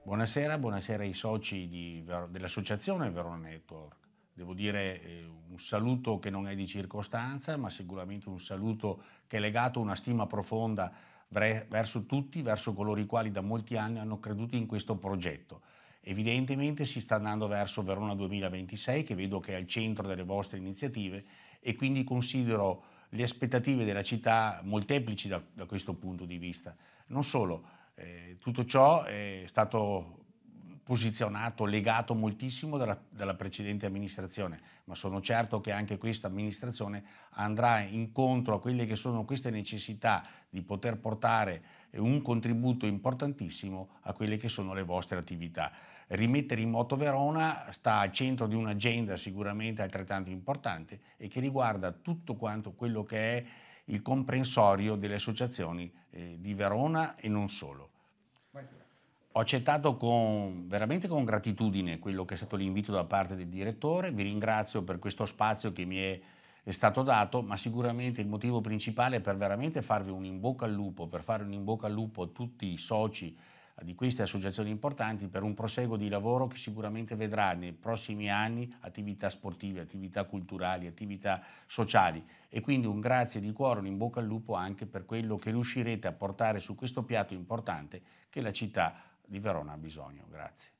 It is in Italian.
Buonasera, buonasera ai soci dell'associazione Verona Network. Devo dire un saluto che non è di circostanza, ma sicuramente un saluto che è legato a una stima profonda verso tutti, verso coloro i quali da molti anni hanno creduto in questo progetto. Evidentemente si sta andando verso Verona 2026, che vedo che è al centro delle vostre iniziative, e quindi considero le aspettative della città molteplici da questo punto di vista. Non solo, tutto ciò è stato posizionato, legato moltissimo dalla precedente amministrazione, ma sono certo che anche questa amministrazione andrà incontro a quelle che sono queste necessità di poter portare un contributo importantissimo a quelle che sono le vostre attività. Rimettere in moto Verona sta al centro di un'agenda sicuramente altrettanto importante e che riguarda tutto quanto quello che è il comprensorio delle associazioni di Verona e non solo. Ho accettato veramente con gratitudine quello che è stato l'invito da parte del direttore, vi ringrazio per questo spazio che mi è stato dato, ma sicuramente il motivo principale è per veramente farvi un in bocca al lupo, per fare un in bocca al lupo a tutti i soci di queste associazioni importanti per un proseguo di lavoro che sicuramente vedrà nei prossimi anni attività sportive, attività culturali, attività sociali, e quindi un grazie di cuore, un in bocca al lupo anche per quello che riuscirete a portare su questo piatto importante che la città di Verona ha bisogno. Grazie.